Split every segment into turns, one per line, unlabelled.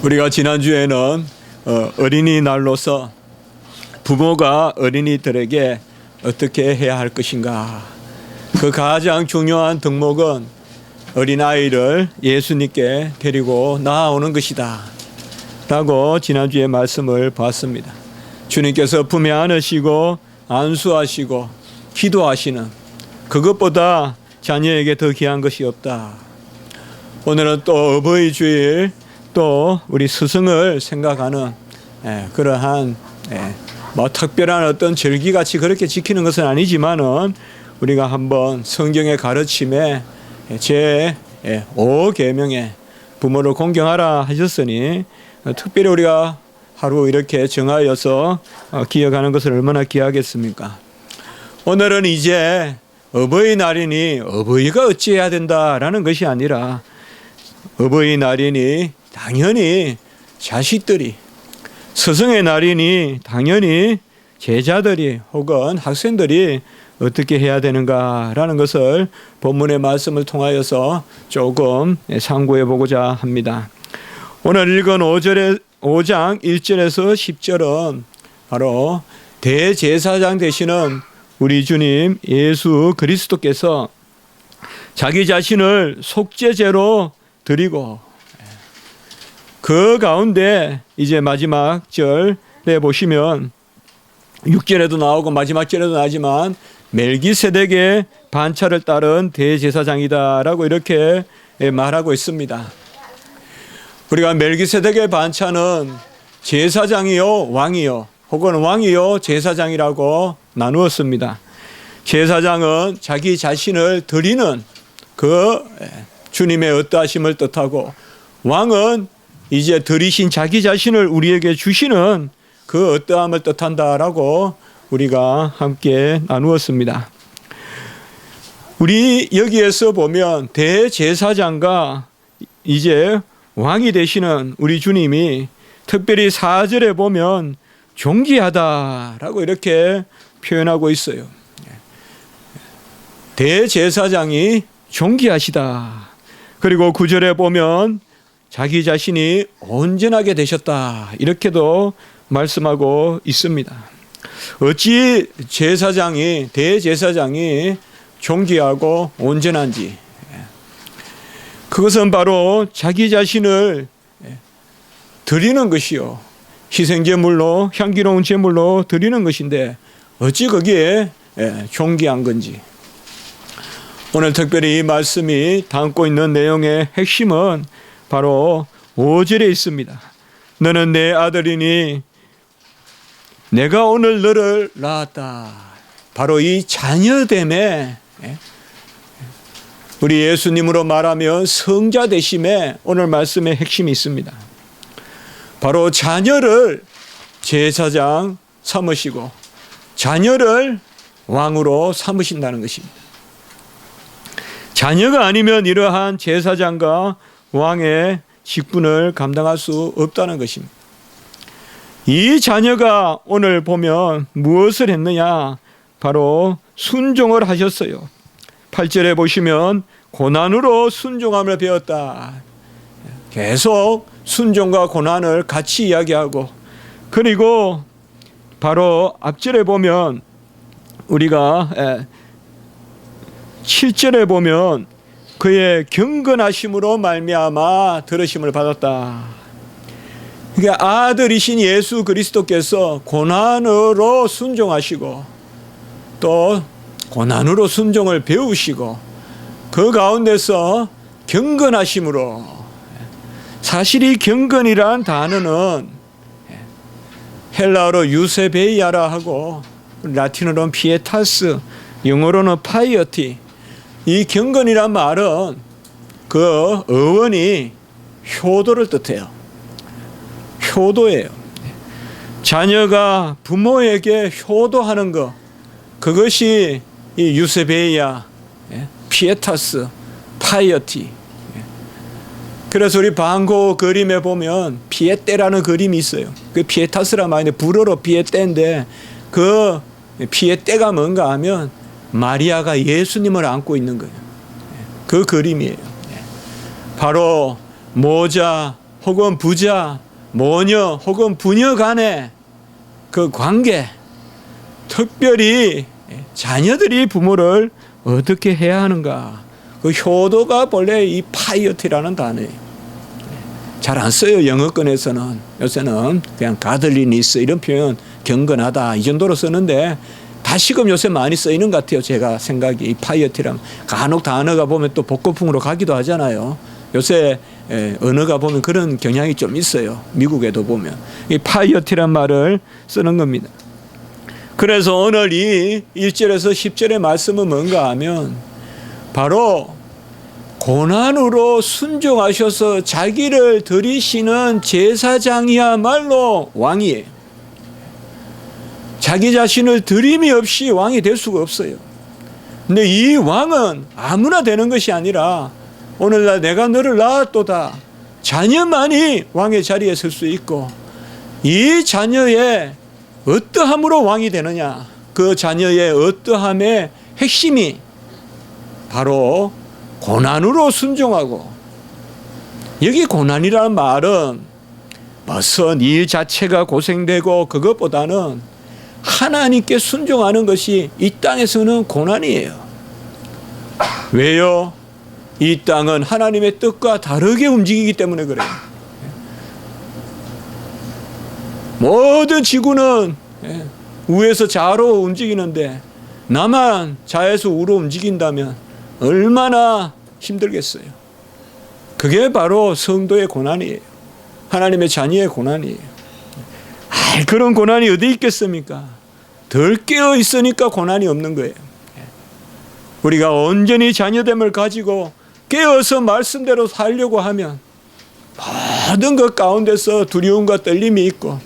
우리가 지난주에는 어린이날로서 부모가 어린이들에게 어떻게 해야 할 것인가, 그 가장 중요한 덕목은 어린아이를 예수님께 데리고 나아오는 것이다 라고 지난주에 말씀을 봤습니다. 주님께서 품에 안으시고 안수하시고 기도하시는 그것보다 자녀에게 더 귀한 것이 없다. 오늘은 또 어버이 주일, 또 우리 스승을 생각하는 그러한 특별한 어떤 절기같이 그렇게 지키는 것은 아니지만은 우리가 한번 성경의 가르침에 제 5계명에 부모를 공경하라 하셨으니 특별히 우리가 하루 이렇게 정하여서 기억하는 것을 얼마나 귀하겠습니까? 오늘은 이제 어버이날이니 어버이가 어찌해야 된다라는 것이 아니라 어버이날이니 당연히 자식들이, 스승의 날이니 당연히 제자들이 혹은 학생들이 어떻게 해야 되는가라는 것을 본문의 말씀을 통하여서 조금 상고해 보고자 합니다. 오늘 읽은 5장 1절에서 10절은 바로 대제사장 되시는 우리 주님 예수 그리스도께서 자기 자신을 속죄제로 드리고, 그 가운데 이제 마지막 절에 보시면 6절에도 나오고 마지막 절에도 나지만 멜기세덱의 반차를 따른 대제사장이다라고 이렇게 말하고 있습니다. 우리가 멜기세덱의 반차는 제사장이요 왕이요 혹은 왕이요 제사장이라고 나누었습니다. 제사장은 자기 자신을 드리는 그 주님의 어떠하심을 뜻하고, 왕은 이제 드리신 자기 자신을 우리에게 주시는 그 어떠함을 뜻한다라고 우리가 함께 나누었습니다. 우리 여기에서 보면 대제사장과 이제 왕이 되시는 우리 주님이 특별히 4절에 보면 존귀하다라고 이렇게 표현하고 있어요. 대제사장이 존귀하시다. 그리고 9절에 보면 자기 자신이 온전하게 되셨다 이렇게도 말씀하고 있습니다. 어찌 대제사장이 존귀하고 온전한지, 그것은 바로 자기 자신을 드리는 것이요, 희생제물로 향기로운 제물로 드리는 것인데 어찌 거기에 존귀한 건지. 오늘 특별히 이 말씀이 담고 있는 내용의 핵심은 바로 5절에 있습니다. 너는 내 아들이니 내가 오늘 너를 낳았다. 바로 이 자녀됨에, 우리 예수님으로 말하면 성자 되심에 오늘 말씀의 핵심이 있습니다. 바로 자녀를 제사장 삼으시고 자녀를 왕으로 삼으신다는 것입니다. 자녀가 아니면 이러한 제사장과 왕의 직분을 감당할 수 없다는 것입니다. 이 자녀가 오늘 보면 무엇을 했느냐? 바로 순종을 하셨어요. 8절에 보시면 고난으로 순종함을 배웠다. 계속 순종과 고난을 같이 이야기하고, 그리고 바로 앞절에 보면 우리가 7절에 보면 그의 경건하심으로 말미암아 들으심을 받았다. 그러니까 아들이신 예수 그리스도께서 고난으로 순종하시고 또 고난으로 순종을 배우시고 그 가운데서 경건하심으로, 사실 이 경건이란 단어는 헬라어로 유세베이아라 하고 라틴어로는 피에타스, 영어로는 파이어티. 이 경건이란 말은 그 어원이 효도를 뜻해요. 효도예요. 자녀가 부모에게 효도하는 것, 그것이 이 유세베이아, 피에타스, 파이어티. 그래서 우리 반고 그림에 보면 피에떼라는 그림이 있어요. 그 피에타스란 말인데 불어로 피에떼인데, 그 피에떼가 뭔가 하면 마리아가 예수님을 안고 있는 거예요. 그 그림이에요. 바로 모자, 혹은 부자, 모녀 혹은 부녀 간의 그 관계, 특별히 자녀들이 부모를 어떻게 해야 하는가, 그 효도가 본래 이 파이어티라는 단어예요. 잘 안 써요. 영어권에서는. 요새는 그냥 가들리니스 이런 표현, 경건하다 이 정도로 쓰는데 다시금 요새 많이 쓰이는 것 같아요. 제가 생각이 이 파이어티랑 간혹 단어가 보면 또 복고풍으로 가기도 하잖아요. 요새 언어가 보면 그런 경향이 좀 있어요. 미국에도 보면 이 파이어티란 말을 쓰는 겁니다. 그래서 오늘 이 1절에서 10절의 말씀은 뭔가 하면 바로 고난으로 순종하셔서 자기를 드리시는 제사장이야말로 왕이에요. 자기 자신을 드림이 없이 왕이 될 수가 없어요. 근데 이 왕은 아무나 되는 것이 아니라 오늘날 내가 너를 낳았도다. 자녀만이 왕의 자리에 설 수 있고 이 자녀의 어떠함으로 왕이 되느냐. 그 자녀의 어떠함의 핵심이 바로 고난으로 순종하고, 여기 고난이라는 말은 벌써 일 자체가 고생되고 그것보다는 하나님께 순종하는 것이 이 땅에서는 고난이에요. 왜요? 이 땅은 하나님의 뜻과 다르게 움직이기 때문에 그래요. 모든 지구는 우에서 좌로 움직이는데 나만 좌에서 우로 움직인다면 얼마나 힘들겠어요. 그게 바로 성도의 고난이에요. 하나님의 자녀의 고난이에요. 그런 고난이 어디 있겠습니까? 덜 깨어 있으니까 고난이 없는 거예요. 우리가 온전히 자녀됨을 가지고 깨어서 말씀대로 살려고 하면 모든 것 가운데서 두려움과 떨림이 있고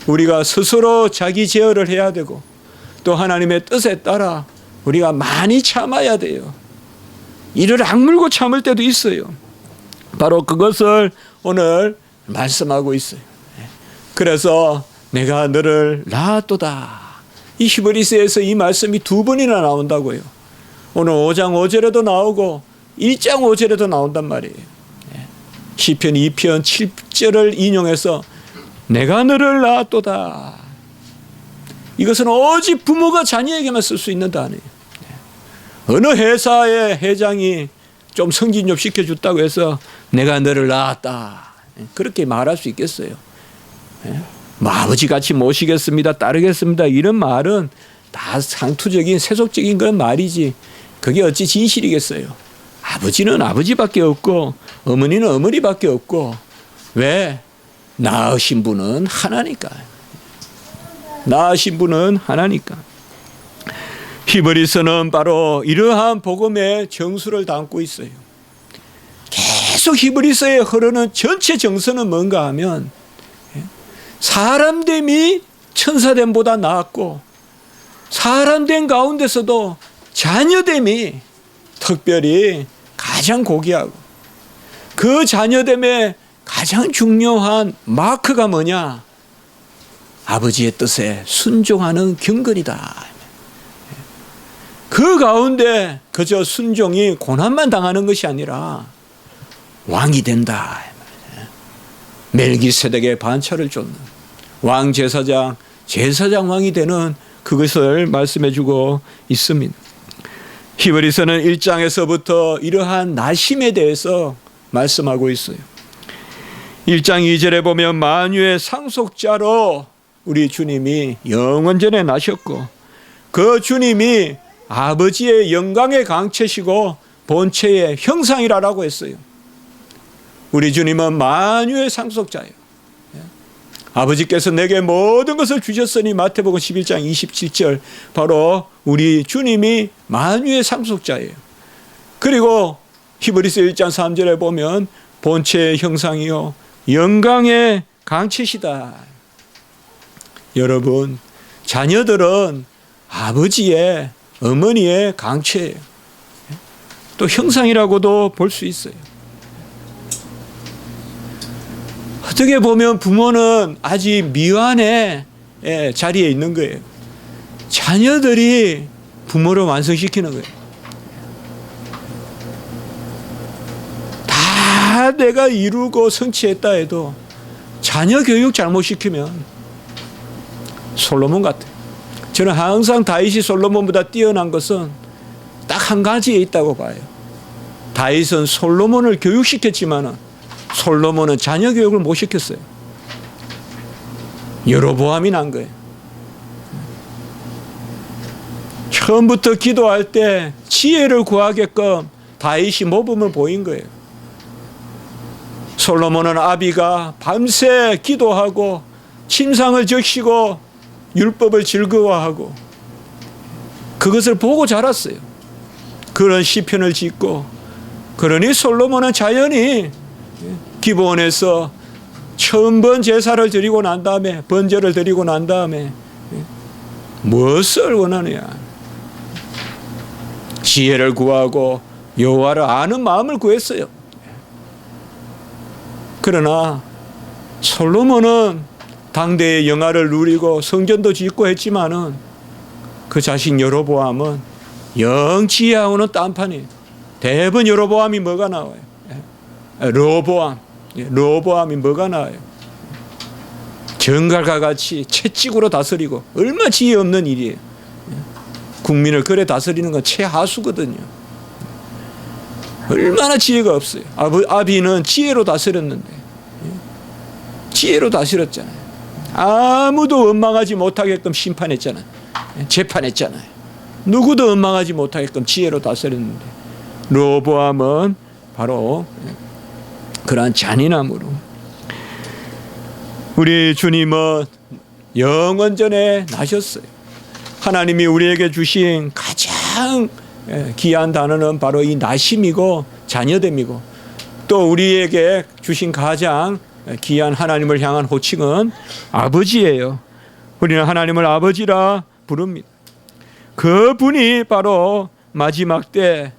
우리가 스스로 자기 제어를 해야 되고 또 하나님의 뜻에 따라 우리가 많이 참아야 돼요. 이를 악물고 참을 때도 있어요. 바로 그것을 오늘 말씀하고 있어요. 그래서 내가 너를 낳았도다. 이 히브리서에서 이 말씀이 두 번이나 나온다고요. 오늘 5장 5절에도 나오고 1장 5절에도 나온단 말이에요. 시편 2편 7절을 인용해서 내가 너를 낳았도다. 이것은 오직 부모가 자녀에게만 쓸 수 있는 단어예요. 어느 회사의 회장이 좀 승진 좀 시켜줬다고 해서 내가 너를 낳았다. 그렇게 말할 수 있겠어요? 뭐 아버지 같이 모시겠습니다. 따르겠습니다. 이런 말은 다 상투적인 세속적인 그런 말이지 그게 어찌 진실이겠어요? 아버지는 아버지밖에 없고 어머니는 어머니밖에 없고 왜? 낳으신 분은 하나니까. 낳으신 분은 하나니까. 히브리서는 바로 이러한 복음의 정수를 담고 있어요. 계속 히브리서에 흐르는 전체 정서는 뭔가 하면 사람됨이 천사됨보다 낫고 사람됨 가운데서도 자녀됨이 특별히 가장 고귀하고 그 자녀됨의 가장 중요한 마크가 뭐냐? 아버지의 뜻에 순종하는 경건이다. 그 가운데 그저 순종이 고난만 당하는 것이 아니라 왕이 된다. 멜기세덱의 반차를 쫓는 왕 제사장, 제사장 왕이 되는 그것을 말씀해 주고 있습니다. 히브리서는 1장에서부터 이러한 나심에 대해서 말씀하고 있어요. 1장 2절에 보면 만유의 상속자로 우리 주님이 영원전에 나셨고 그 주님이 아버지의 영광의 강체시고 본체의 형상이라고 했어요. 우리 주님은 만유의 상속자예요. 아버지께서 내게 모든 것을 주셨으니 마태복음 11장 27절 바로 우리 주님이 만유의 상속자예요. 그리고 히브리서 1장 3절에 보면 본체의 형상이요 영광의 강체시다. 여러분 자녀들은 아버지의 어머니의 강체예요. 또 형상이라고도 볼 수 있어요. 어떻게 보면 부모는 아직 미완의 자리에 있는 거예요. 자녀들이 부모를 완성시키는 거예요. 다 다 내가 이루고 성취했다 해도 자녀 교육 잘못시키면 솔로몬 같아요. 저는 항상 다윗이 솔로몬보다 뛰어난 것은 딱 한 가지에 있다고 봐요. 다윗은 솔로몬을 교육시켰지만 솔로몬은 자녀 교육을 못 시켰어요. 여로보암이 난 거예요. 처음부터 기도할 때 지혜를 구하게끔 다윗이 모범을 보인 거예요. 솔로몬은 아비가 밤새 기도하고 침상을 적시고 율법을 즐거워하고 그것을 보고 자랐어요. 그런 시편을 짓고, 그러니 솔로몬은 자연히 기브온에서 처음 번 제사를 드리고 난 다음에, 번제를 드리고 난 다음에 무엇을 원하느냐? 지혜를 구하고 여호와를 아는 마음을 구했어요. 그러나 솔로몬은 당대의 영화를 누리고 성전도 짓고 했지만은 그 자신 여로보암은 영 지혜하고는 딴판이에요. 대부분 여로보암이 뭐가 나와요? 르호보암이 뭐가 나와요? 정갈과 같이 채찍으로 다스리고, 얼마 지혜 없는 일이에요. 국민을 그래 다스리는 건 최하수거든요. 얼마나 지혜가 없어요. 아비는 지혜로 다스렸는데, 지혜로 다스렸잖아요. 아무도 원망하지 못하게끔 심판했잖아요. 재판했잖아요. 누구도 원망하지 못하게끔 지혜로 다스렸는데, 르호보암은 바로 그러한 잔인함으로. 우리 주님은 영원전에 나셨어요. 하나님이 우리에게 주신 가장 귀한 단어는 바로 이 나심이고 자녀됨이고, 또 우리에게 주신 가장 귀한 하나님을 향한 호칭은 아버지예요. 우리는 하나님을 아버지라 부릅니다. 그분이 바로 마지막 때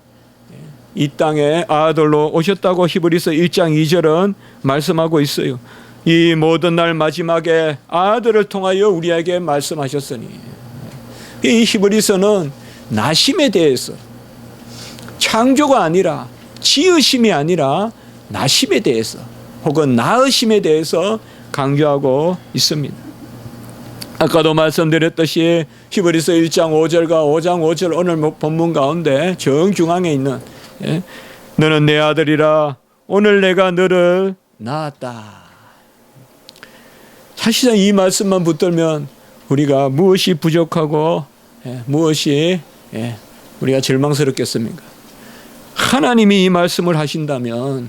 이 땅에 아들로 오셨다고 히브리서 1장 2절은 말씀하고 있어요. 이 모든 날 마지막에 아들을 통하여 우리에게 말씀하셨으니. 이 히브리서는 나심에 대해서, 창조가 아니라 지으심이 아니라 나심에 대해서 혹은 낳으심에 대해서 강조하고 있습니다. 아까도 말씀드렸듯이 히브리서 1장 5절과 5장 5절 오늘 본문 가운데 정중앙에 있는, 너는 내 아들이라 오늘 내가 너를 낳았다. 사실상 이 말씀만 붙들면 우리가 무엇이 부족하고 무엇이 우리가 절망스럽겠습니까? 하나님이 이 말씀을 하신다면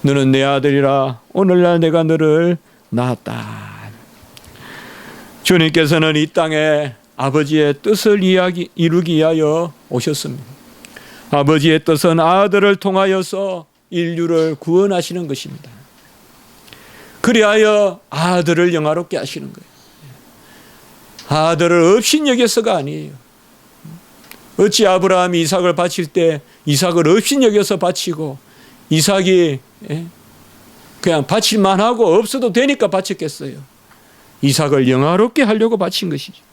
너는 내 아들이라 오늘날 내가 너를 낳았다. 주님께서는 이 땅에 아버지의 뜻을 이루기 위하여 오셨습니다. 아버지의 뜻은 아들을 통하여서 인류를 구원하시는 것입니다. 그리하여 아들을 영화롭게 하시는 거예요. 아들을 업신여겨서가 아니에요. 어찌 아브라함이 이삭을 바칠 때 이삭을 업신여겨서 바치고, 이삭이 그냥 바칠만 하고 없어도 되니까 바쳤겠어요. 이삭을 영화롭게 하려고 바친 것이죠.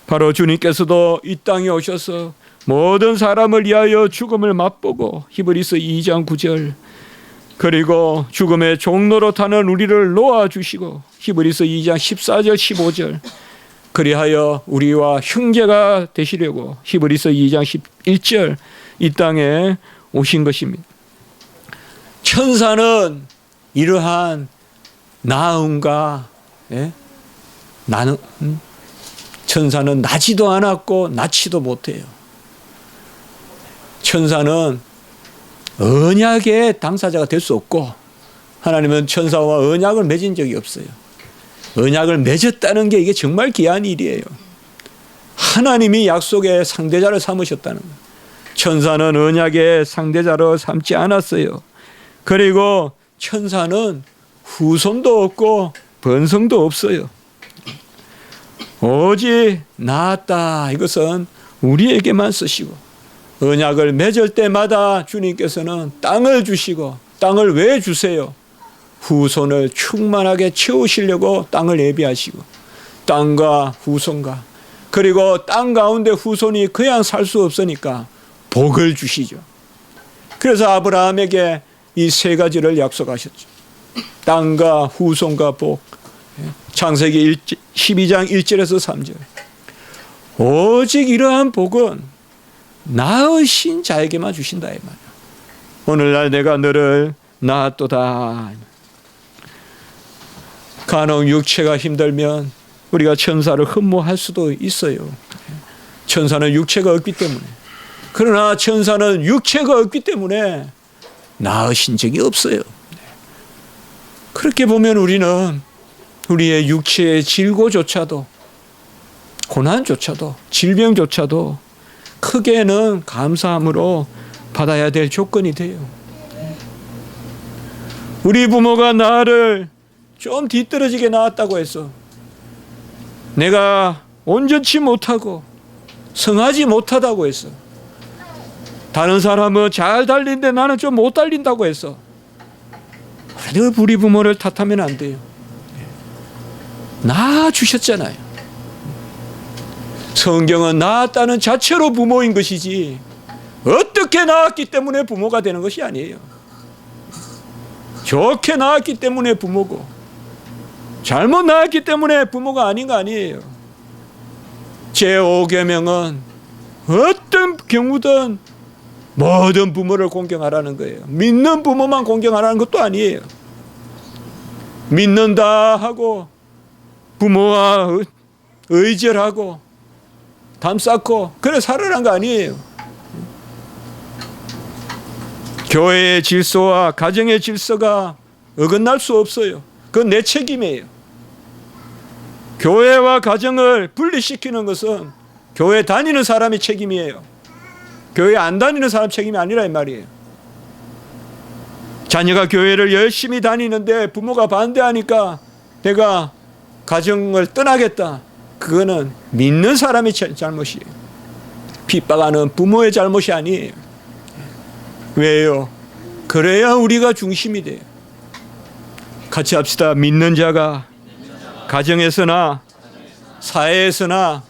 바로 주님께서도 이 땅에 오셔서 모든 사람을 위하여 죽음을 맛보고, 히브리서 2장 9절, 그리고 죽음의 종로로 타는 우리를 놓아주시고, 히브리서 2장 14절 15절, 그리하여 우리와 형제가 되시려고 히브리서 2장 11절 이 땅에 오신 것입니다. 천사는 이러한 나음과 천사는 나지도 않았고 낳지도 못해요. 천사는 언약의 당사자가 될 수 없고, 하나님은 천사와 언약을 맺은 적이 없어요. 언약을 맺었다는 게 이게 정말 귀한 일이에요. 하나님이 약속의 상대자를 삼으셨다는 거예요. 천사는 언약의 상대자로 삼지 않았어요. 그리고 천사는 후손도 없고 번성도 없어요. 오직 낳았다, 이것은 우리에게만 쓰시고, 언약을 맺을 때마다 주님께서는 땅을 주시고, 땅을 왜 주세요? 후손을 충만하게 채우시려고 땅을 예비하시고, 땅과 후손과, 그리고 땅 가운데 후손이 그냥 살 수 없으니까 복을 주시죠. 그래서 아브라함에게 이 세 가지를 약속하셨죠. 땅과 후손과 복. 창세기 12장 1절에서 3절. 오직 이러한 복은 낳으신 자에게만 주신다 이 말이야. 오늘날 내가 너를 낳았도다. 간혹 육체가 힘들면 우리가 천사를 흠모할 수도 있어요. 천사는 육체가 없기 때문에. 그러나 천사는 육체가 없기 때문에 낳으신 적이 없어요. 그렇게 보면 우리는 우리의 육체의 질고조차도, 고난조차도, 질병조차도 크게는 감사함으로 받아야 될 조건이 돼요. 우리 부모가 나를 좀 뒤떨어지게 낳았다고 해서 내가 온전치 못하고 성하지 못하다고 했어. 다른 사람은 잘 달리는데 나는 좀 못 달린다고 했어. 그래도 우리 부모를 탓하면 안 돼요. 낳아주셨잖아요. 성경은 낳았다는 자체로 부모인 것이지 어떻게 낳았기 때문에 부모가 되는 것이 아니에요. 좋게 낳았기 때문에 부모고 잘못 낳았기 때문에 부모가 아닌 거 아니에요. 제5계명은 어떤 경우든 모든 부모를 공경하라는 거예요. 믿는 부모만 공경하라는 것도 아니에요. 믿는다 하고 부모와 의절하고 담 쌓고 그래 살아라는 거 아니에요. 교회의 질서와 가정의 질서가 어긋날 수 없어요. 그건 내 책임이에요. 교회와 가정을 분리시키는 것은 교회 다니는 사람의 책임이에요. 교회 안 다니는 사람 책임이 아니라 이 말이에요. 자녀가 교회를 열심히 다니는데 부모가 반대하니까 내가 가정을 떠나겠다. 그거는 믿는 사람의 잘못이에요. 핍박하는 부모의 잘못이 아니에요. 왜요? 그래야 우리가 중심이 돼요. 같이 합시다. 믿는 자가 가정에서나 사회에서나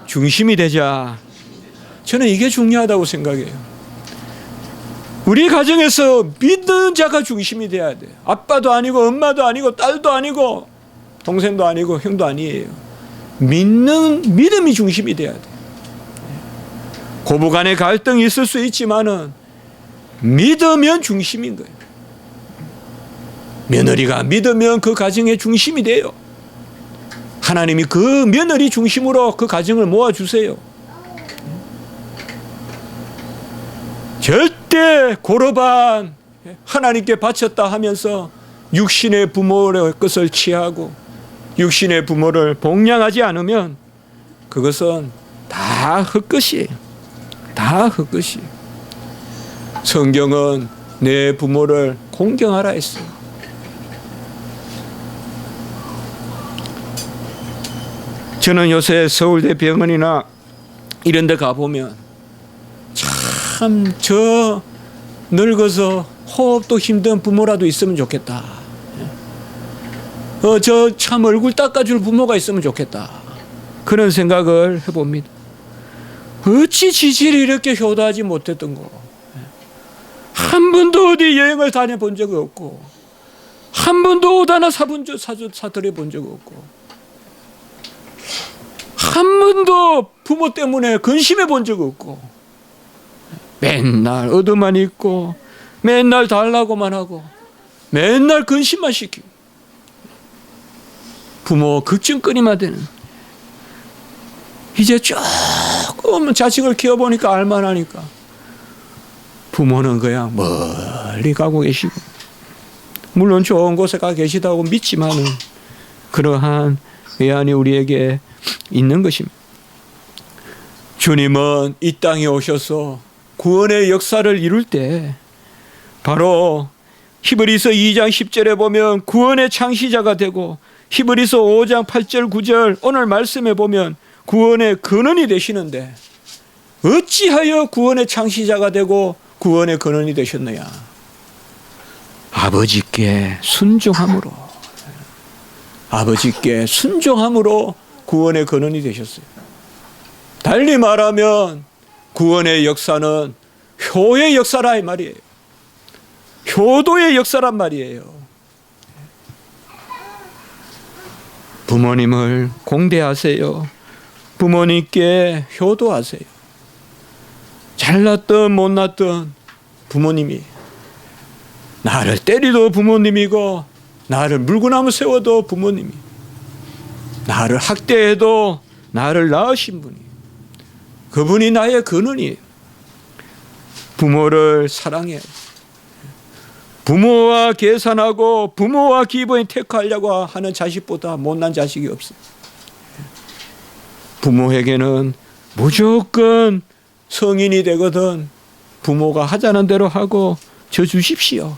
중심이 되자. 저는 이게 중요하다고 생각해요. 우리 가정에서 믿는 자가 중심이 돼야 돼요. 아빠도 아니고 엄마도 아니고 딸도 아니고 동생도 아니고 형도 아니에요. 믿음이 중심이 돼야 돼요. 고부간의 갈등이 있을 수 있지만은 믿으면 중심인 거예요. 며느리가 믿으면 그 가정의 중심이 돼요. 하나님이 그 며느리 중심으로 그 가정을 모아주세요. 절대 고르반 하나님께 바쳤다 하면서 육신의 부모의 것을 취하고 육신의 부모를 복양하지 않으면 그것은 다 헛것이에요. 다 헛것이에요. 성경은 내 부모를 공경하라 했어요. 저는 요새 서울대 병원이나 이런 데 가보면 참 저 늙어서 호흡도 힘든 부모라도 있으면 좋겠다. 저 참 얼굴 닦아줄 부모가 있으면 좋겠다. 그런 생각을 해봅니다. 어찌 지질이 이렇게 효도하지 못했던 거. 한 번도 어디 여행을 다녀본 적 없고 한 번도 옷 하나 사들여 본 적 없고 한 번도 부모 때문에 근심해 본 적 없고 맨날 얻어만 있고 맨날 달라고만 하고 맨날 근심만 시키고 부모 걱정거리만 되는. 이제 조금 자식을 키워보니까 알만하니까 부모는 그냥 멀리 가고 계시고 물론 좋은 곳에 가 계시다고 믿지만은 그러한 외환이 우리에게 있는 것입니다. 주님은 이 땅에 오셔서 구원의 역사를 이룰 때 바로 히브리서 2장 10절에 보면 구원의 창시자가 되고 히브리서 5장 8절 9절 오늘 말씀에 보면 구원의 근원이 되시는데 어찌하여 구원의 창시자가 되고 구원의 근원이 되셨느냐? 아버지께 순종함으로, 아버지께 순종함으로 구원의 근원이 되셨어요. 달리 말하면 구원의 역사는 효의 역사라 이 말이에요. 효도의 역사란 말이에요. 부모님을 공대하세요. 부모님께 효도하세요. 잘났든 못났든 부모님이, 나를 때리도 부모님이고 나를 물구나무 세워도 부모님이, 나를 학대해도 나를 낳으신 분이, 그분이 나의 근원이에요. 부모를 사랑해. 부모와 계산하고 부모와 기본이 택하려고 하는 자식보다 못난 자식이 없어요. 부모에게는 무조건 성인이 되거든 부모가 하자는 대로 하고 져 주십시오.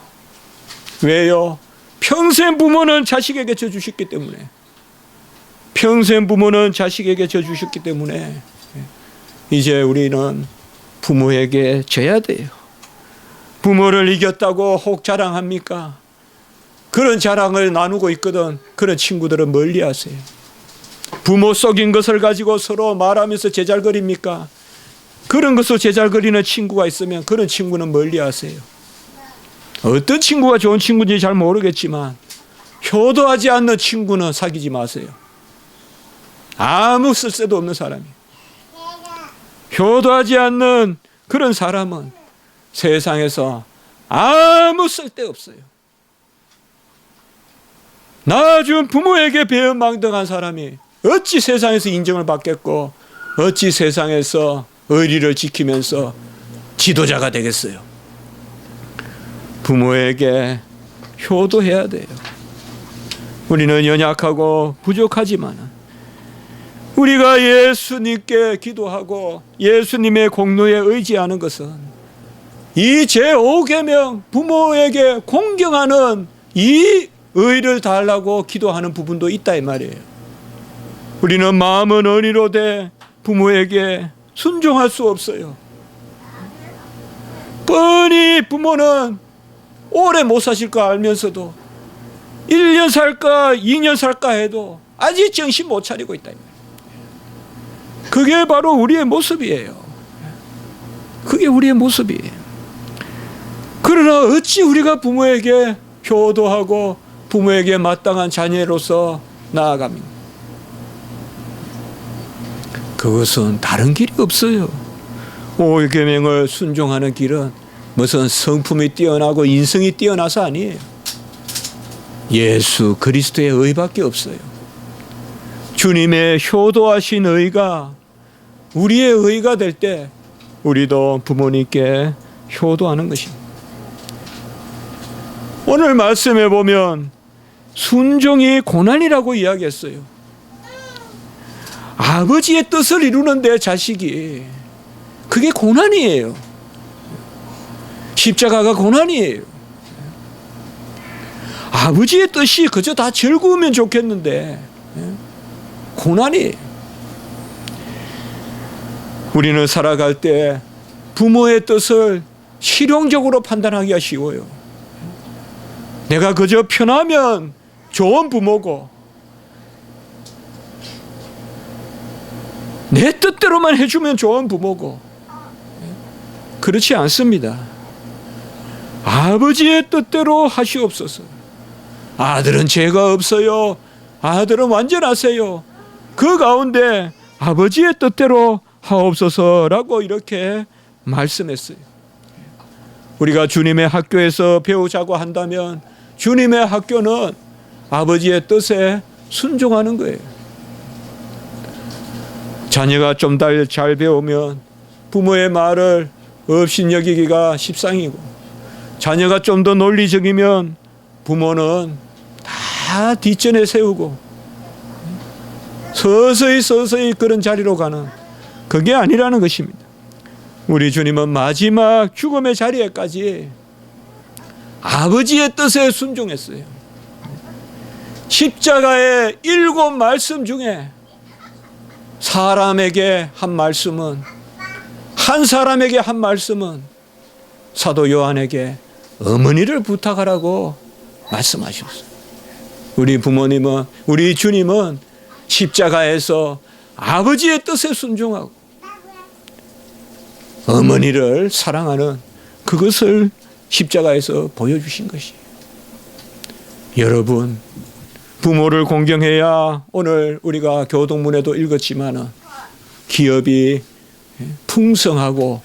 왜요? 평생 부모는 자식에게 져 주셨기 때문에, 평생 부모는 자식에게 져 주셨기 때문에 이제 우리는 부모에게 져야 돼요. 부모를 이겼다고 혹 자랑합니까? 그런 자랑을 나누고 있거든 그런 친구들은 멀리하세요. 부모 썩인 것을 가지고 서로 말하면서 제잘거립니까? 그런 것으로 제잘거리는 친구가 있으면 그런 친구는 멀리하세요. 어떤 친구가 좋은 친구인지 잘 모르겠지만 효도하지 않는 친구는 사귀지 마세요. 아무 쓸데도 없는 사람이. 효도하지 않는 그런 사람은 세상에서 아무 쓸데없어요. 낳아준 부모에게 배은망덕한 사람이 어찌 세상에서 인정을 받겠고 어찌 세상에서 의리를 지키면서 지도자가 되겠어요. 부모에게 효도해야 돼요. 우리는 연약하고 부족하지만 우리가 예수님께 기도하고 예수님의 공로에 의지하는 것은 이 제5계명 부모에게 공경하는 이 의를 달라고 기도하는 부분도 있다 이 말이에요. 우리는 마음은 어리로되 부모에게 순종할 수 없어요. 뻔히 부모는 오래 못 사실 거 알면서도 1년 살까 2년 살까 해도 아직 정신 못 차리고 있다. 그게 바로 우리의 모습이에요. 그게 우리의 모습이에요. 그러나 어찌 우리가 부모에게 효도하고 부모에게 마땅한 자녀로서 나아갑니까? 그것은 다른 길이 없어요. 5계명을 순종하는 길은 무슨 성품이 뛰어나고 인성이 뛰어나서 아니에요. 예수 그리스도의 의밖에 없어요. 주님의 효도하신 의가 우리의 의가 될 때 우리도 부모님께 효도하는 것입니다. 오늘 말씀에 보면 순종이 고난이라고 이야기했어요. 아버지의 뜻을 이루는데 자식이, 그게 고난이에요. 십자가가 고난이에요. 아버지의 뜻이 그저 다 즐거우면 좋겠는데 고난이에요. 우리는 살아갈 때 부모의 뜻을 실용적으로 판단하기가 쉬워요. 내가 그저 편하면 좋은 부모고 내 뜻대로만 해주면 좋은 부모고, 그렇지 않습니다. 아버지의 뜻대로 하시옵소서. 아들은 죄가 없어요. 아들은 완전하세요. 그 가운데 아버지의 뜻대로 하옵소서라고 이렇게 말씀했어요. 우리가 주님의 학교에서 배우자고 한다면 주님의 학교는 아버지의 뜻에 순종하는 거예요. 자녀가 좀 더 잘 배우면 부모의 말을 업신여기기가 십상이고, 자녀가 좀 더 논리적이면 부모는 다 뒷전에 세우고 서서히 그런 자리로 가는, 그게 아니라는 것입니다. 우리 주님은 마지막 죽음의 자리에까지 아버지의 뜻에 순종했어요. 십자가의 7 말씀 중에 사람에게 한 말씀은, 한 사람에게 한 말씀은 사도 요한에게 어머니를 부탁하라고 말씀하셨어요. 우리 부모님은, 우리 주님은 십자가에서 아버지의 뜻에 순종하고 어머니를 사랑하는 그것을 십자가에서 보여주신 것이에요. 여러분, 부모를 공경해야 오늘 우리가 교동문에도 읽었지만 기업이 풍성하고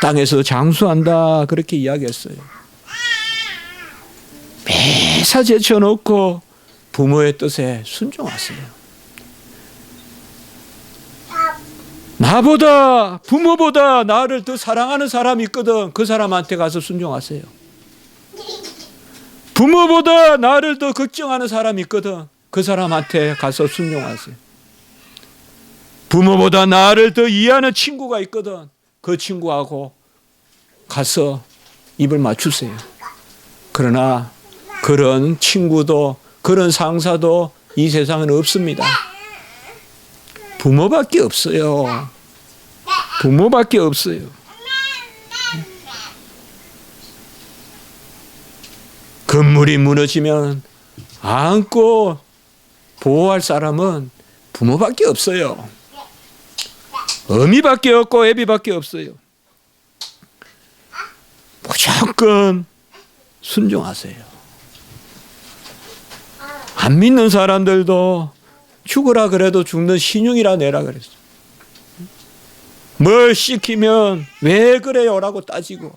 땅에서 장수한다 그렇게 이야기했어요. 매사 제쳐놓고 부모의 뜻에 순종하세요. 나보다 부모보다 나를 더 사랑하는 사람이 있거든. 그 사람한테 가서 순종하세요. 부모보다 나를 더 걱정하는 사람이 있거든. 그 사람한테 가서 순종하세요. 부모보다 나를 더 이해하는 친구가 있거든. 그 친구하고 가서 입을 맞추세요. 그러나 그런 친구도 그런 상사도 이 세상에는 없습니다. 부모밖에 없어요. 부모밖에 없어요. 건물이 무너지면 안고 보호할 사람은 부모밖에 없어요. 어미밖에 없고 애비밖에 없어요. 무조건 순종하세요. 안 믿는 사람들도 죽으라 그래도 죽는 신용이라 내라 그랬어요. 뭘 시키면 왜 그래요? 라고 따지고.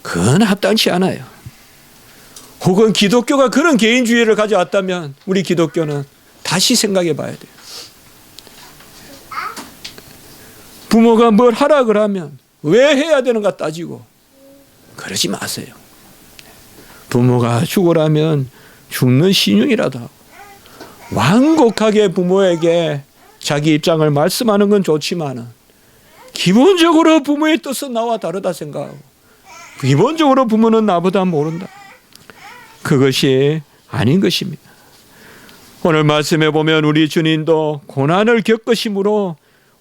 그건 합당치 않아요. 혹은 기독교가 그런 개인주의를 가져왔다면 우리 기독교는 다시 생각해 봐야 돼요. 부모가 뭘 하라 그러면 왜 해야 되는가 따지고 그러지 마세요. 부모가 죽으라면 죽는 신용이라도 하고 완곡하게 부모에게 자기 입장을 말씀하는 건 좋지만 기본적으로 부모의 뜻은 나와 다르다 생각하고 기본적으로 부모는 나보다 모른다. 그것이 아닌 것입니다. 오늘 말씀에 보면 우리 주님도 고난을 겪으심으로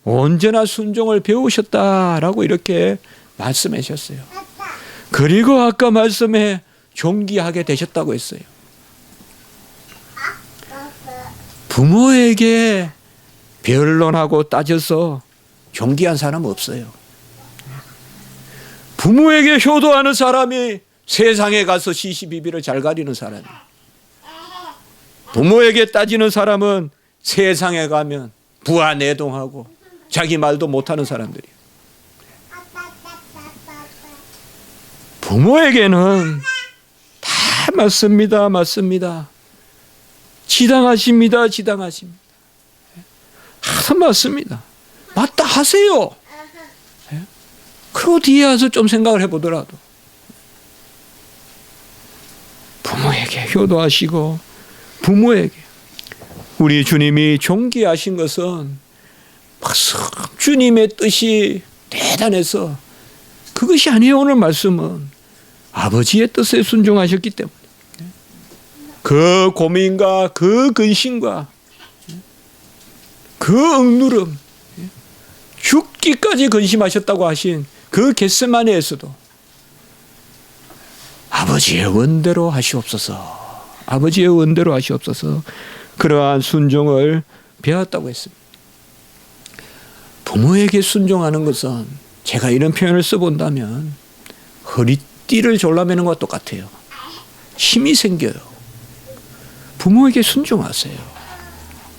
언제나 순종을 배우셨다라고 이렇게 말씀하셨어요. 그리고 아까 말씀에 존귀하게 되셨다고 했어요. 부모에게 변론하고 따져서 존귀한 사람 없어요. 부모에게 효도하는 사람이 세상에 가서 시시비비를 잘 가리는 사람이에요. 부모에게 따지는 사람은 세상에 가면 부하내동하고 자기 말도 못하는 사람들이에요. 부모에게는 다 맞습니다. 맞습니다. 지당하십니다. 지당하십니다. 다 맞습니다. 맞다 하세요. 그리고 뒤에 와서 좀 생각을 해보더라도 부모에게 효도하시고 부모에게 우리 주님이 존귀하신 것은 주님의 뜻이 대단해서 그것이 아니에요. 오늘 말씀은 아버지의 뜻에 순종하셨기 때문에 그 고민과 그 근심과 그 억누름 죽기까지 근심하셨다고 하신 그 겟세마네에서도 아버지의 원대로 하시옵소서, 아버지의 원대로 하시옵소서 그러한 순종을 배웠다고 했습니다. 부모에게 순종하는 것은 제가 이런 표현을 써본다면 허리띠를 졸라매는 것과 똑같아요. 힘이 생겨요. 부모에게 순종하세요.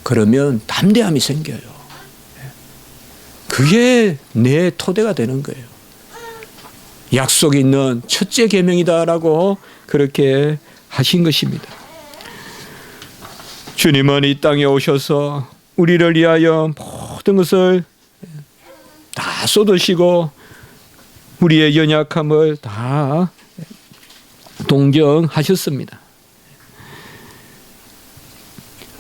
그러면 담대함이 생겨요. 그게 내 토대가 되는 거예요. 약속 있는 첫째 계명이다라고 그렇게 하신 것입니다. 주님은 이 땅에 오셔서 우리를 위하여 모든 것을 다 쏟으시고 우리의 연약함을 다 동정하셨습니다.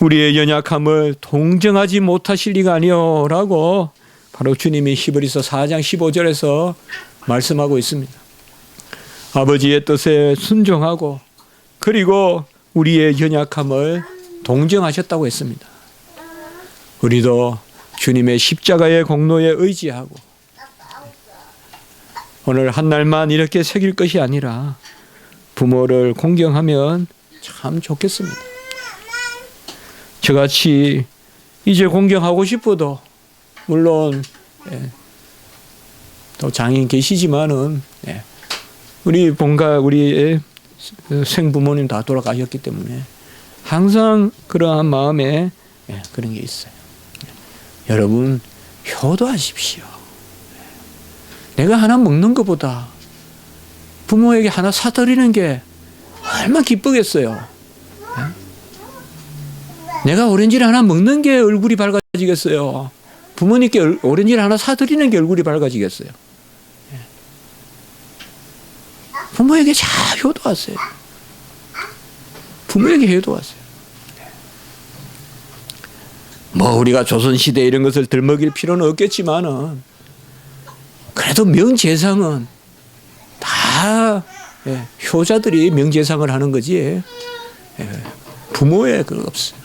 우리의 연약함을 동정하지 못하실 리가 아니오라고 바로 주님이 히브리서 4장 15절에서 말씀하고 있습니다. 아버지의 뜻에 순종하고 그리고 우리의 연약함을 동정하셨다고 했습니다. 우리도 주님의 십자가의 공로에 의지하고 오늘 한 날만 이렇게 새길 것이 아니라 부모를 공경하면 참 좋겠습니다. 저같이 이제 공경하고 싶어도 물론 또 장인 계시지만은 우리 본가 우리 생부모님 다 돌아가셨기 때문에 항상 그러한 마음에 그런 게 있어요. 여러분 효도하십시오. 내가 하나 먹는 것보다 부모에게 하나 사드리는 게 얼마나 기쁘겠어요. 내가 오렌지를 하나 먹는 게 얼굴이 밝아지겠어요. 부모님께 오렌지를 하나 사드리는 게 얼굴이 밝아지겠어요. 부모에게 잘 효도하세요. 부모에게 효도하세요. 뭐 우리가 조선시대 이런 것을 들먹일 필요는 없겠지만은 그래도 명제상은 다 효자들이 명제상을 하는 거지 부모의 그거 없어요.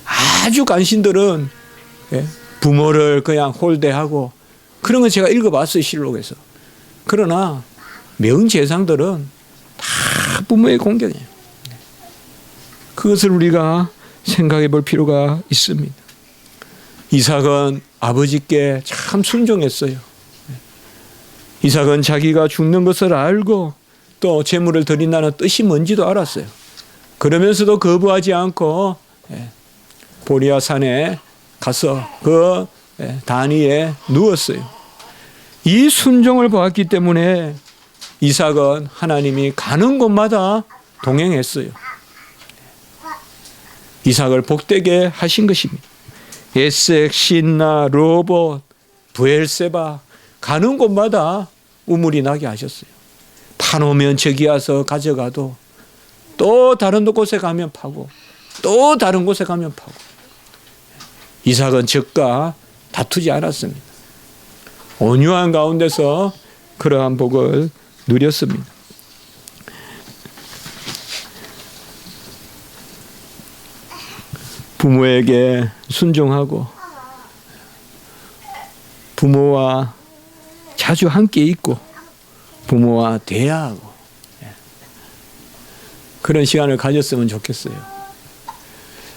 아주 간신들은 부모를 그냥 홀대하고 그런 건 제가 읽어봤어요. 실록에서. 그러나 명제상들은 다 부모의 공경이에요. 그것을 우리가 생각해 볼 필요가 있습니다. 이삭은 아버지께 참 순종했어요. 이삭은 자기가 죽는 것을 알고 또 제물을 드린다는 뜻이 뭔지도 알았어요. 그러면서도 거부하지 않고 보리아 산에 가서 그 단위에 누웠어요. 이 순종을 보았기 때문에 이삭은 하나님이 가는 곳마다 동행했어요. 이삭을 복되게 하신 것입니다. 에색, 신나, 로봇, 브엘세바 가는 곳마다 우물이 나게 하셨어요. 파놓으면 저기 와서 가져가도 또 다른 곳에 가면 파고 또 다른 곳에 가면 파고 이삭은 적과 다투지 않았습니다. 온유한 가운데서 그러한 복을 누렸습니다. 부모에게 순종하고 부모와 자주 함께 있고 부모와 대화하고 그런 시간을 가졌으면 좋겠어요.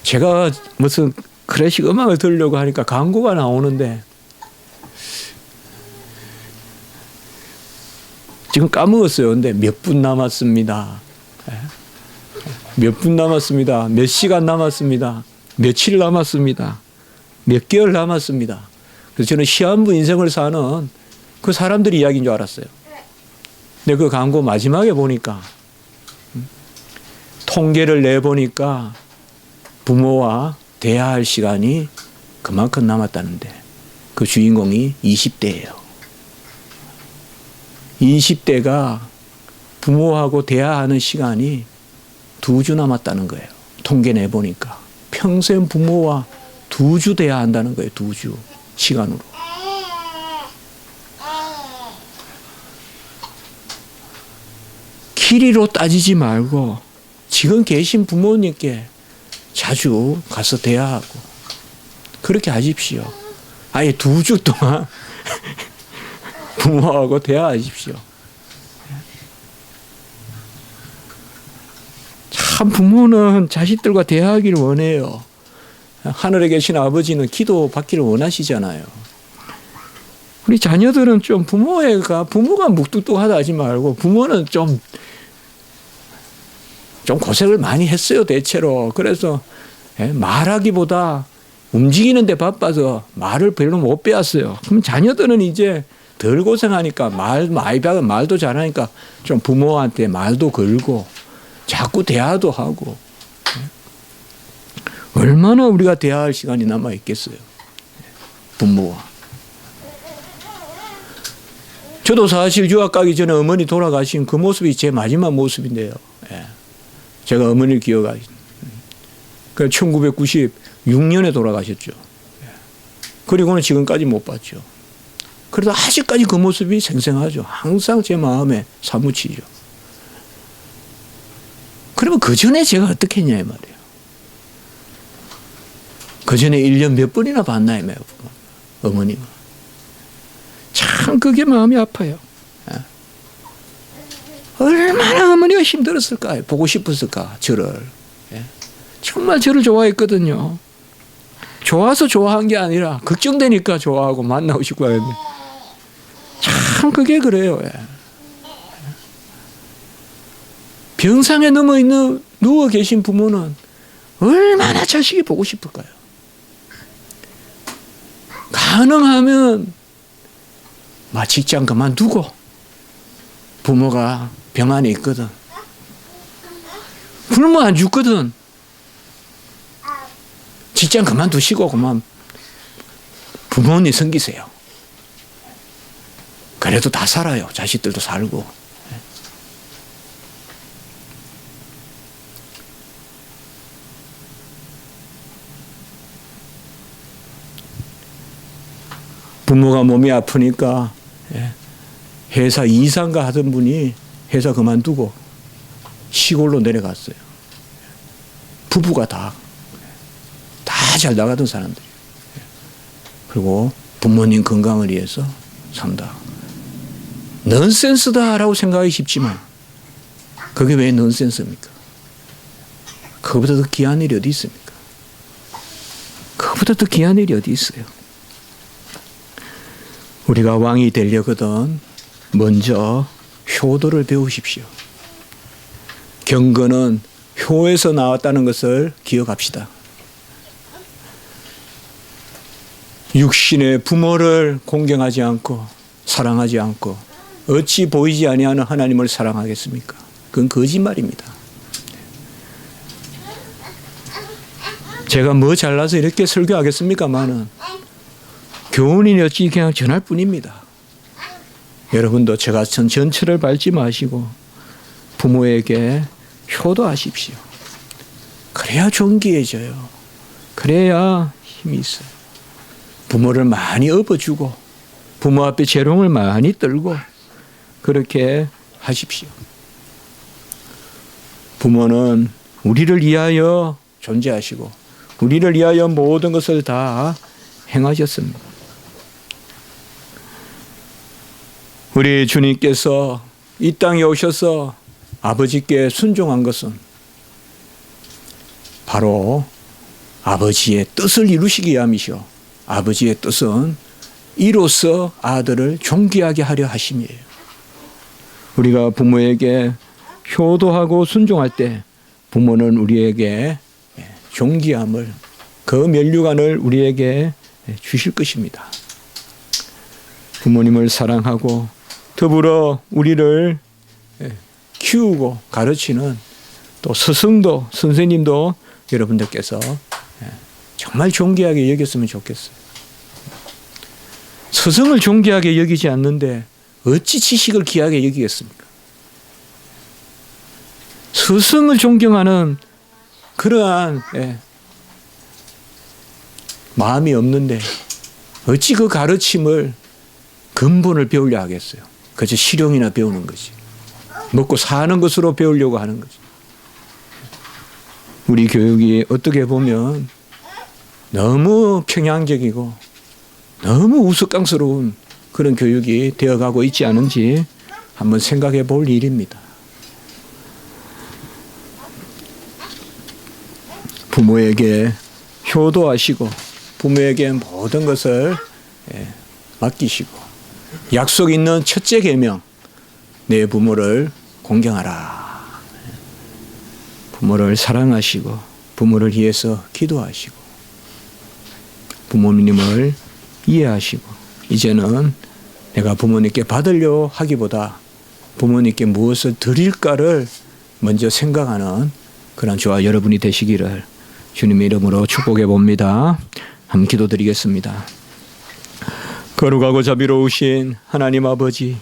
제가 무슨 클래식 음악을 들으려고 하니까 광고가 나오는데 지금 까먹었어요. 근데 몇 분 남았습니다. 몇 분 남았습니다. 몇 시간 남았습니다. 며칠 남았습니다. 몇 개월 남았습니다. 그래서 저는 시한부 인생을 사는 그 사람들이 이야기인 줄 알았어요. 근데 그 광고 마지막에 보니까 통계를 내보니까 부모와 대화할 시간이 그만큼 남았다는데 그 주인공이 20대예요. 20대가 부모하고 대화하는 시간이 2주 남았다는 거예요. 통계 내보니까. 평생 부모와 2주 대화한다는 거예요. 2주 시간으로. 길이로 따지지 말고 지금 계신 부모님께 자주 가서 대화하고 그렇게 하십시오. 아예 2주 동안 부모하고 대화하십시오. 참 부모는 자식들과 대화하기를 원해요. 하늘에 계신 아버지는 기도 받기를 원하시잖아요. 우리 자녀들은 좀 부모가 묵뚝뚝하다 하지 말고 부모는 좀 고생을 많이 했어요. 대체로. 그래서 말하기보다 움직이는 데 바빠서 말을 별로 못 배웠어요. 그럼 자녀들은 이제 덜 고생하니까 말도 잘하니까 좀 부모한테 말도 걸고 자꾸 대화도 하고 얼마나 우리가 대화할 시간이 남아 있겠어요. 부모와. 저도 사실 유학 가기 전에 어머니 돌아가신 그 모습이 제 마지막 모습인데요. 제가 어머니를 기억하기. 1996년에 돌아가셨죠. 그리고는 지금까지 못 봤죠. 그래도 아직까지 그 모습이 생생하죠. 항상 제 마음에 사무치죠. 그러면 그 전에 제가 어떻게 했냐 이 말이에요. 그 전에 1년 몇 번이나 봤나 이 말이에요. 어머니가. 참 그게 마음이 아파요. 얼마나 어머니가 힘들었을까. 보고 싶었을까. 저를. 정말 저를 좋아했거든요. 좋아서 좋아한 게 아니라 걱정되니까 좋아하고 만나고 싶고 하는데 참 그게 그래요. 병상에 누워 계신 부모는 얼마나 자식이 보고 싶을까요? 가능하면 직장 그만두고, 부모가 병 안에 있거든. 굶어 안 죽거든. 직장 그만두시고 그만 부모님 섬기세요. 그래도 다 살아요. 자식들도 살고. 부모가 몸이 아프니까 회사 이사인가 하던 분이 회사 그만두고 시골로 내려갔어요. 부부가 다 잘 나가던 사람들이에요. 그리고 부모님 건강을 위해서 산다. 넌센스다라고 생각하기 쉽지만 그게 왜 넌센스입니까? 그거보다 더 귀한 일이 어디 있습니까? 그거보다 더 귀한 일이 어디 있어요? 우리가 왕이 되려거든 먼저 효도를 배우십시오. 경건은 효에서 나왔다는 것을 기억합시다. 육신의 부모를 공경하지 않고 사랑하지 않고 어찌 보이지 아니하는 하나님을 사랑하겠습니까? 그건 거짓말입니다. 제가 뭐 잘나서 이렇게 설교하겠습니까마는 교훈이 어찌 그냥 전할 뿐입니다. 여러분도 저같은 전철을 밟지 마시고 부모에게 효도하십시오. 그래야 존귀해져요. 그래야 힘이 있어요. 부모를 많이 업어주고 부모 앞에 재롱을 많이 떨고 그렇게 하십시오. 부모는 우리를 위하여 존재하시고 우리를 위하여 모든 것을 다 행하셨습니다. 우리 주님께서 이 땅에 오셔서 아버지께 순종한 것은 바로 아버지의 뜻을 이루시기 위함이시오. 아버지의 뜻은 이로써 아들을 존귀하게 하려 하심이에요. 우리가 부모에게 효도하고 순종할 때 부모는 우리에게 존귀함을, 그 면류관을 우리에게 주실 것입니다. 부모님을 사랑하고 더불어 우리를 키우고 가르치는 또 스승도 선생님도 여러분들께서 정말 존귀하게 여겼으면 좋겠어요. 스승을 존귀하게 여기지 않는데 어찌 지식을 귀하게 여기겠습니까? 스승을 존경하는 그러한 마음이 없는데 어찌 그 가르침을 근본을 배우려 하겠어요? 그저 실용이나 배우는 거지. 먹고 사는 것으로 배우려고 하는 거지. 우리 교육이 어떻게 보면 너무 평양적이고 너무 우스꽝스러운 그런 교육이 되어가고 있지 않은지 한번 생각해 볼 일입니다. 부모에게 효도하시고 부모에게 모든 것을 맡기시고 약속 있는 첫째 계명, 내 부모를 공경하라. 부모를 사랑하시고 부모를 위해서 기도하시고 부모님을 이해하시고 이제는 내가 부모님께 받으려 하기보다 부모님께 무엇을 드릴까를 먼저 생각하는 그런 저와 여러분이 되시기를 주님의 이름으로 축복해 봅니다. 한번 기도드리겠습니다. 거룩하고 자비로우신 하나님 아버지,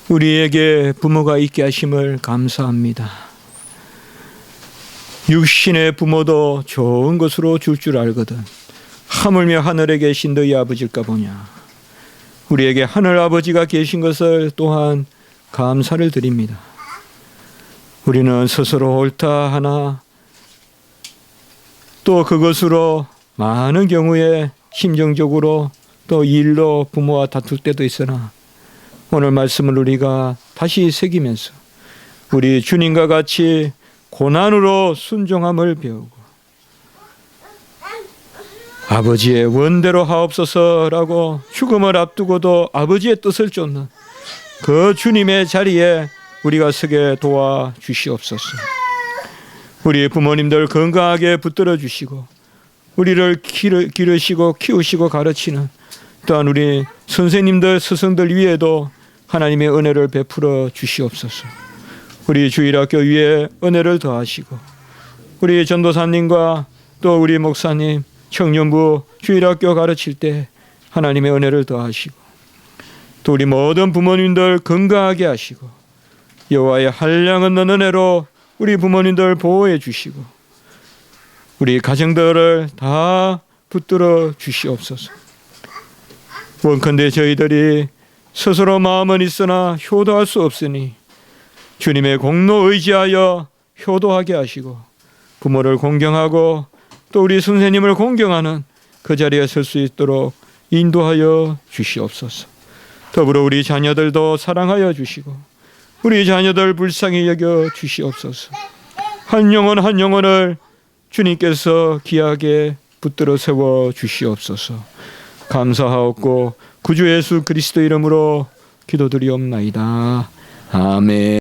우리에게 부모가 있게 하심을 감사합니다. 육신의 부모도 좋은 것으로 줄 알거든 하물며 하늘에 계신 너희 아버지일까 보냐. 우리에게 하늘 아버지가 계신 것을 또한 감사를 드립니다. 우리는 스스로 옳다 하나 또 그것으로 많은 경우에 심정적으로 또 일로 부모와 다툴 때도 있으나 오늘 말씀을 우리가 다시 새기면서 우리 주님과 같이 고난으로 순종함을 배우고 아버지의 원대로 하옵소서라고 죽음을 앞두고도 아버지의 뜻을 쫓는 그 주님의 자리에 우리가 서게 도와주시옵소서. 우리 부모님들 건강하게 붙들어 주시고 우리를 기르시고 키우시고 가르치는 또한 우리 선생님들 스승들 위에도 하나님의 은혜를 베풀어 주시옵소서. 우리 주일학교 위에 은혜를 더하시고 우리 전도사님과 또 우리 목사님 청년부 주일학교 가르칠 때 하나님의 은혜를 더하시고 또 우리 모든 부모님들 건강하게 하시고 여호와의 한량없는 은혜로 우리 부모님들 보호해 주시고 우리 가정들을 다 붙들어 주시옵소서. 원컨대 저희들이 스스로 마음은 있으나 효도할 수 없으니 주님의 공로 의지하여 효도하게 하시고 부모를 공경하고 또 우리 선생님을 공경하는 그 자리에 설 수 있도록 인도하여 주시옵소서. 더불어 우리 자녀들도 사랑하여 주시고 우리 자녀들 불쌍히 여겨 주시옵소서. 한 영혼 한 영혼을 주님께서 귀하게 붙들어 세워 주시옵소서. 감사하옵고 구주 예수 그리스도 이름으로 기도드리옵나이다. 아멘.